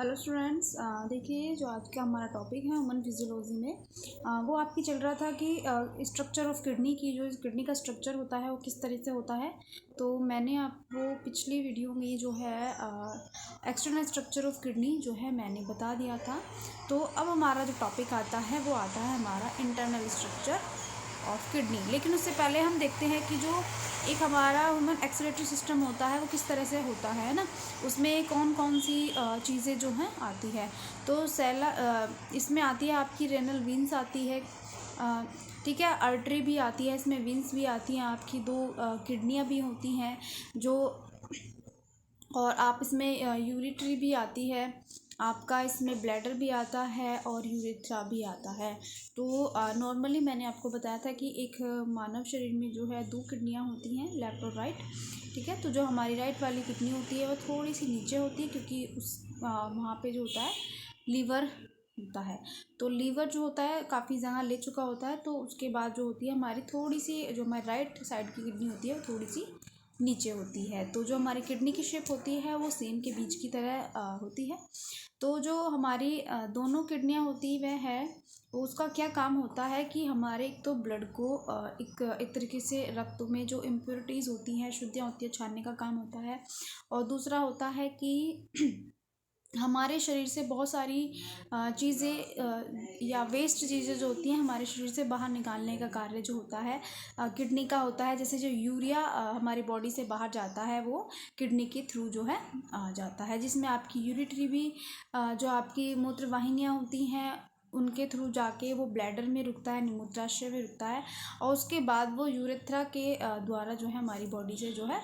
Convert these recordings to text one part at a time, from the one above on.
Hello students, देखिए जो आज का हमारा टॉपिक है ह्यूमन फिजियोलॉजी में वो आपकी चल रहा था कि स्ट्रक्चर ऑफ किडनी की जो किडनी का स्ट्रक्चर होता है वो किस तरह से होता है। तो मैंने आपको पिछली वीडियो में जो है एक्सटर्नल स्ट्रक्चर ऑफ किडनी जो है मैंने बता दिया था। तो अब हमारा जो टॉपिक आता है वो आता है हमारा इंटरनल स्ट्रक्चर ऑफ किडनी। लेकिन उससे पहले हम देखते हैं कि जो एक हमारा ह्यूमन एक्सक्रीटरी सिस्टम होता है वो किस तरह से होता है ना, उसमें कौन कौन सी चीज़ें जो हैं आती है। तो इसमें आती है आपकी रेनल वीन्स आती है, ठीक है, आर्टरी भी आती है, इसमें वीन्स भी आती हैं, आपकी दो किडनियाँ भी होती हैं जो, और आप इसमें यूरिट्री भी आती है, आपका इसमें ब्लैडर भी आता है और यूरेथ्रा भी आता है। तो नॉर्मली मैंने आपको बताया था कि एक मानव शरीर में जो है दो किडनियाँ होती हैं, लेफ्ट और राइट, ठीक है। तो जो हमारी राइट वाली किडनी होती है वो थोड़ी सी नीचे होती है क्योंकि वहाँ पे जो होता है लीवर होता है। तो लीवर जो होता है काफ़ी जगह ले चुका होता है, तो उसके बाद जो होती है हमारी थोड़ी सी, जो हमारी राइट साइड की किडनी होती है वो थोड़ी सी नीचे होती है। तो जो हमारी किडनी की शेप होती है वो सेम के बीच की तरह होती है। तो जो हमारी दोनों किडनियाँ होती वह है, उसका क्या काम होता है कि हमारे एक तो ब्लड को एक तरीके से रक्त में जो इम्प्योरिटीज़ होती हैं, शुद्धियाँ होती है, छानने का काम होता है। और दूसरा होता है कि हमारे शरीर से बहुत सारी चीज़ें या वेस्ट चीज़ें जो होती हैं हमारे शरीर से बाहर निकालने का कार्य जो होता है किडनी का होता है। जैसे जो यूरिया हमारी बॉडी से बाहर जाता है वो किडनी के थ्रू जो है आ जाता है, जिसमें आपकी यूरिटरी भी जो आपकी मूत्र वाहिनियाँ होती हैं उनके थ्रू जाके वो ब्लैडर में रुकता है, मूत्राशय में रुकता है, और उसके बाद वो यूरेथ्रा के द्वारा जो है हमारी बॉडी से जो है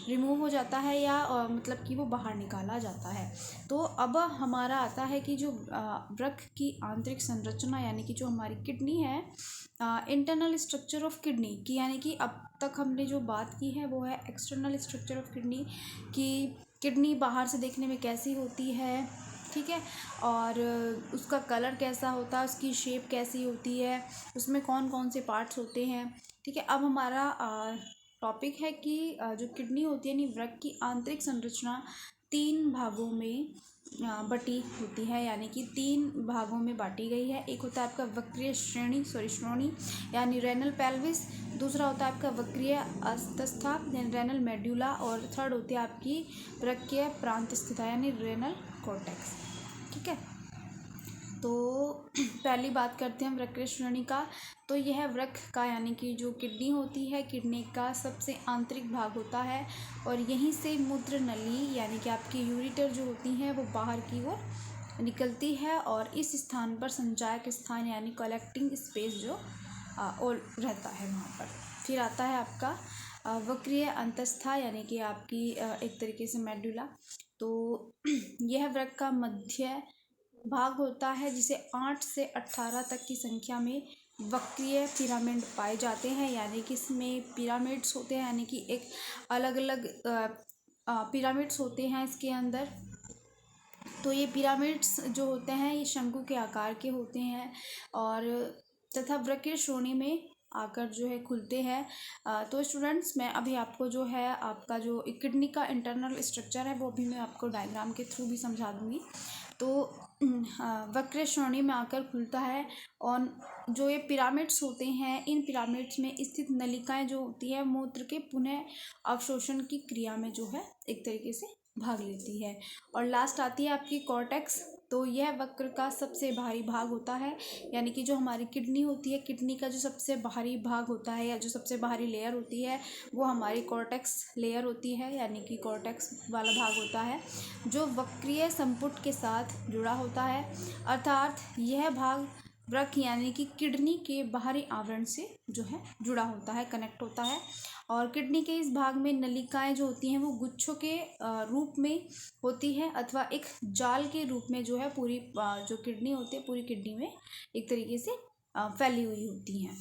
रिमूव हो जाता है, या मतलब कि वो बाहर निकाला जाता है। तो अब हमारा आता है कि जो वृक्क की आंतरिक संरचना, यानी कि जो हमारी किडनी है, इंटरनल स्ट्रक्चर ऑफ किडनी की, यानी कि अब तक हमने जो बात की है वो है एक्सटर्नल स्ट्रक्चर ऑफ किडनी की, किडनी बाहर से देखने में कैसी होती है, ठीक है, और उसका कलर कैसा होता है, उसकी शेप कैसी होती है, उसमें कौन कौन से पार्ट्स होते हैं, ठीक है। अब हमारा टॉपिक है कि जो किडनी होती है, यानी वृक्क की आंतरिक संरचना तीन भागों में बटी होती है, यानी कि तीन भागों में बांटी गई है। एक होता है आपका वक्रीय श्रोणी यानी रेनल पेल्विस, दूसरा होता है आपका वक्रीय अस्तस्था यानी रेनल मेड्यूला, और थर्ड होती है आपकी वृक्कीय प्रांतस्थिता यानी रेनल कॉर्टेक्स, ठीक है। तो पहली बात करते हैं वृक्कीय श्रेणी का। तो यह वृक्क का, यानी कि जो किडनी होती है, किडनी का सबसे आंतरिक भाग होता है, और यहीं से मूत्र नली यानी कि आपकी यूरिटर जो होती हैं वो बाहर की ओर निकलती है, और इस स्थान पर संचायक स्थान यानी कलेक्टिंग स्पेस जो और रहता है वहाँ पर। फिर आता है आपका वक्रीय अंतस्था यानी कि आपकी एक तरीके से मेडुला। तो यह वृक्क का मध्य भाग होता है, जिसे 8 से 18 तक की संख्या में वक्रीय पिरामिड पाए जाते हैं, यानी कि इसमें पिरामिड्स होते हैं, यानी कि एक अलग अलग पिरामिड्स होते हैं इसके अंदर। तो ये पिरामिड्स जो होते हैं ये शंकु के आकार के होते हैं, और तथा वृक्कीय श्रोणी में आकर जो है खुलते हैं। तो स्टूडेंट्स, मैं अभी आपको जो है आपका जो किडनी का इंटरनल स्ट्रक्चर है वो अभी मैं आपको डायग्राम के थ्रू भी समझा दूँगी। तो वक्र श्रेणी में आकर खुलता है, और जो ये पिरामिड्स होते हैं, इन पिरामिड्स में स्थित नलिकाएं जो होती है मूत्र के पुनः अवशोषण की क्रिया में जो है एक तरीके से भाग लेती है। और लास्ट आती है आपकी कॉर्टेक्स। तो यह वक्र का सबसे भारी भाग होता है, यानी कि जो हमारी किडनी होती है, किडनी का जो सबसे बाहरी भाग होता है या जो सबसे बाहरी लेयर होती है वो हमारी कॉर्टेक्स लेयर होती है, यानी कि कॉर्टेक्स वाला भाग होता है जो वक्रीय संपुट के साथ जुड़ा होता है। अर्थात यह भाग वृक्क यानी कि किडनी के बाहरी आवरण से जो है जुड़ा होता है, कनेक्ट होता है। और किडनी के इस भाग में नलिकाएं जो होती हैं वो गुच्छों के रूप में होती है, अथवा एक जाल के रूप में जो है पूरी जो किडनी होती है पूरी किडनी में एक तरीके से फैली हुई होती हैं।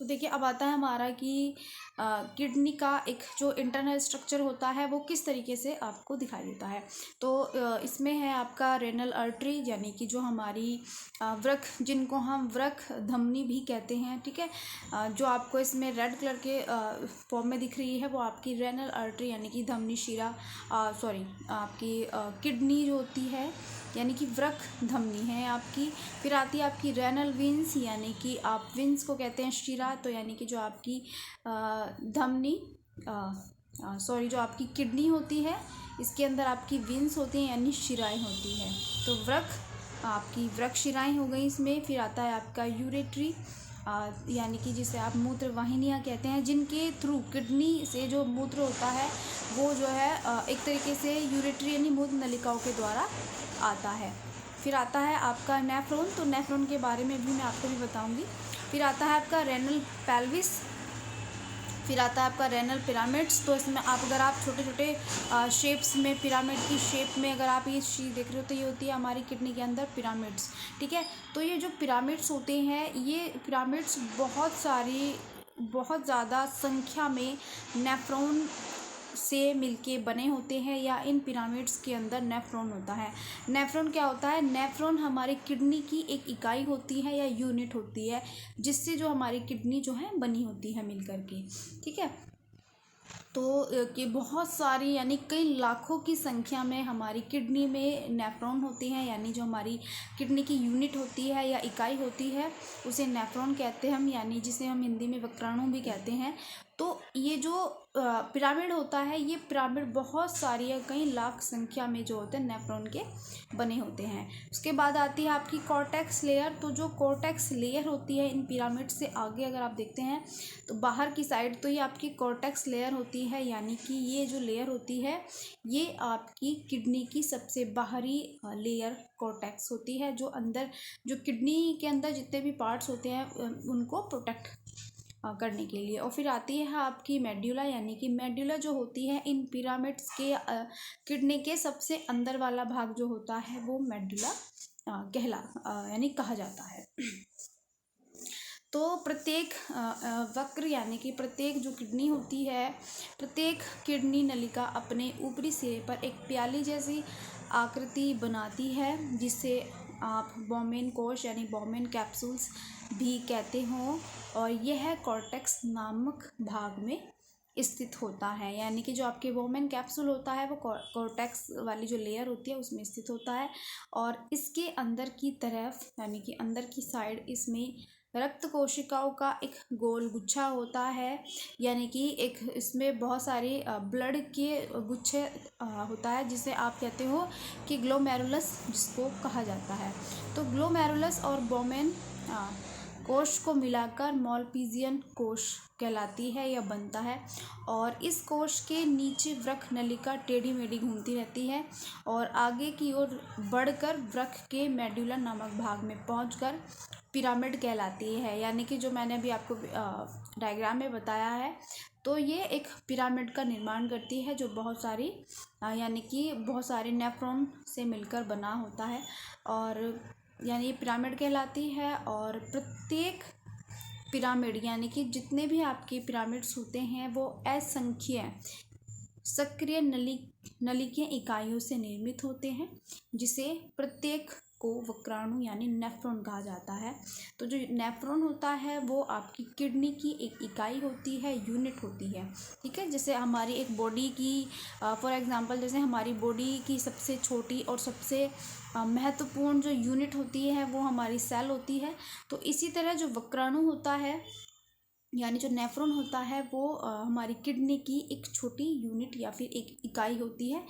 तो देखिए अब आता है हमारा कि किडनी का एक जो इंटरनल स्ट्रक्चर होता है वो किस तरीके से आपको दिखाई देता है। तो इसमें है आपका रेनल आर्टरी, यानी कि जो हमारी वृक, जिनको हम वृक धमनी भी कहते हैं, ठीक है। जो आपको इसमें रेड कलर के फॉर्म में दिख रही है वो आपकी रेनल आर्टरी यानी कि धमनी शिरा, सॉरी आपकी किडनी जो होती है यानी कि वृक धमनी है आपकी। फिर आती है आपकी रेनल विंस, यानी कि आप विंस को कहते हैं शिरा, तो यानी कि जो आपकी धमनी, सॉरी जो आपकी किडनी होती है इसके अंदर आपकी विंस होती हैं यानी शिराएं होती हैं। तो वृक, आपकी वृक शिराएं हो गई इसमें। फिर आता है आपका यूरेट्री, यानी कि जिसे आप मूत्र वाहिनियाँ कहते हैं, जिनके थ्रू किडनी से जो मूत्र होता है वो जो है एक तरीके से यूरेट्री यानी मूत्र नलिकाओं के द्वारा आता है। फिर आता है आपका नेफ्रॉन, तो नेफ्रॉन के बारे में भी मैं आपको भी बताऊंगी। फिर आता है आपका रेनल पेल्विस, फिर आता है आपका रेनल पिरामिड्स। तो इसमें आप अगर आप छोटे छोटे शेप्स में, पिरामिड की शेप में अगर आप ये चीज़ देख रहे हो तो ये होती है हमारी किडनी के अंदर पिरामिड्स, ठीक है। तो ये जो पिरामिड्स होते हैं, ये पिरामिड्स बहुत ज़्यादा संख्या में नेफ्रॉन से मिलके बने होते हैं, या इन पिरामिड्स के अंदर नेफ्रॉन होता है। नेफ्रॉन क्या होता है? नेफ्रॉन हमारी किडनी की एक इकाई होती है या यूनिट होती है, जिससे जो हमारी किडनी जो है बनी होती है मिल करके, ठीक है। तो कि बहुत सारी यानी कई लाखों की संख्या में हमारी किडनी में नेफ्रॉन होती हैं, यानी जो हमारी किडनी की यूनिट होती है या इकाई होती है उसे नेफ्रॉन कहते हैं हम, यानी जिसे हम हिंदी में वक्राणु भी कहते हैं। तो ये जो पिरामिड होता है, ये पिरामिड बहुत सारी या कई लाख संख्या में जो होते हैं नेफ्रॉन के बने होते हैं। उसके बाद आती है आपकी कॉर्टेक्स लेयर। तो जो कॉर्टेक्स लेयर होती है इन पिरामिड से आगे अगर आप देखते हैं तो बाहर की साइड, तो ये आपकी कॉर्टेक्स लेयर होती है, यानी कि ये जो लेयर होती है ये आपकी किडनी की सबसे बाहरी लेयर कॉर्टेक्स होती है, जो अंदर जो किडनी के अंदर जितने भी पार्ट्स होते हैं उनको प्रोटेक्ट करने के लिए। और फिर आती है आपकी मेड्यूला, यानी कि मेड्यूला जो होती है इन पिरामिड्स के किडनी के सबसे अंदर वाला भाग जो होता है वो मेड्यूला यानी कहा जाता है। तो प्रत्येक वक्र यानी कि प्रत्येक जो किडनी होती है, प्रत्येक किडनी नलिका अपने ऊपरी सिरे पर एक प्याली जैसी आकृति बनाती है, जिसे आप बोमेन कोश यानी बोमेन कैप्सूल्स भी कहते हो, और यह कॉर्टेक्स नामक भाग में स्थित होता है। यानी कि जो आपके बोमेन कैप्सूल होता है वो कॉर्टेक्स वाली जो लेयर होती है उसमें स्थित होता है, और इसके अंदर की तरफ यानी कि अंदर की साइड इसमें रक्त कोशिकाओं का एक गोल गुच्छा होता है, यानी कि एक इसमें बहुत सारे ब्लड के गुच्छे होता है, जिसे आप कहते हो कि ग्लोमेरुलस जिसको कहा जाता है। तो ग्लोमेरुलस और बोमेन कोश को मिलाकर मॉलपीजियन कोश कहलाती है या बनता है, और इस कोश के नीचे वृक नलिका टेढ़ी मेढ़ी घूमती रहती है और आगे की ओर बढ़कर वृक के मेडुला नामक भाग में पहुंचकर पिरामिड कहलाती है। यानी कि जो मैंने अभी आपको डायग्राम में बताया है, तो ये एक पिरामिड का निर्माण करती है, जो बहुत सारी यानी कि बहुत सारे नेफ्रॉन से मिलकर बना होता है, और यानी ये पिरामिड कहलाती है। और प्रत्येक पिरामिड यानी कि जितने भी आपके पिरामिड्स होते हैं वो असंख्य सक्रिय नलिकीय इकाइयों से निर्मित होते हैं, जिसे प्रत्येक को वक्राणु यानी नेफ्रॉन कहा जाता है। तो जो नेफ्रॉन होता है वो आपकी किडनी की एक इकाई होती है, यूनिट होती है, ठीक है। जैसे हमारी एक बॉडी की फॉर एग्जांपल, जैसे हमारी बॉडी की सबसे छोटी और सबसे महत्वपूर्ण जो यूनिट होती है वो हमारी सेल होती है, तो इसी तरह जो वक्राणु होता है यानी जो नेफ्रॉन होता है वो हमारी किडनी की एक छोटी यूनिट या फिर एक इकाई होती है,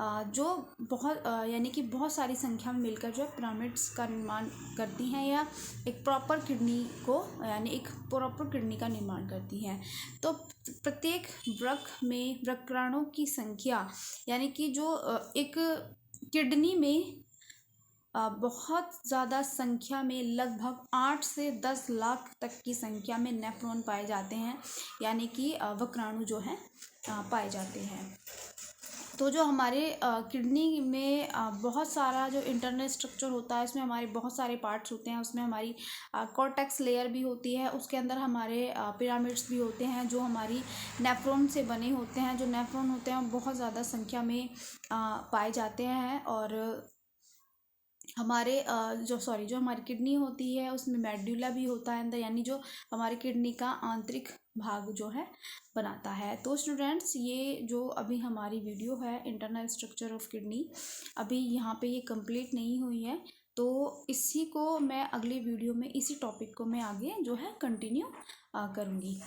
जो बहुत यानी कि बहुत सारी संख्या में मिलकर जो है पिरामिड्स का निर्माण करती हैं, या एक प्रॉपर किडनी को यानी एक प्रॉपर किडनी का निर्माण करती हैं। तो प्रत्येक वृक में वक्राणु की संख्या यानी कि जो एक किडनी में बहुत ज़्यादा संख्या में लगभग 8 से 10 लाख तक की संख्या में नेफ्रॉन पाए जाते हैं, यानी कि वक्राणु जो हैं पाए जाते हैं। तो जो हमारे किडनी में बहुत सारा जो इंटरनल स्ट्रक्चर होता है, इसमें हमारे बहुत सारे पार्ट्स होते हैं। उसमें हमारी कॉर्टेक्स लेयर भी होती है, उसके अंदर हमारे पिरामिड्स भी होते हैं जो हमारी नेफ्रॉन से बने होते हैं। जो नेफ्रॉन होते हैं वो बहुत ज़्यादा संख्या में पाए जाते हैं। और हमारे जो हमारी किडनी होती है उसमें मेडुला भी होता है अंदर, यानी जो हमारी किडनी का आंतरिक भाग जो है बनाता है। तो स्टूडेंट्स, ये जो अभी हमारी वीडियो है इंटरनल स्ट्रक्चर ऑफ किडनी, अभी यहाँ पे ये कंप्लीट नहीं हुई है। तो इसी को मैं अगली वीडियो में, इसी टॉपिक को मैं आगे जो है कंटिन्यू करूँगी।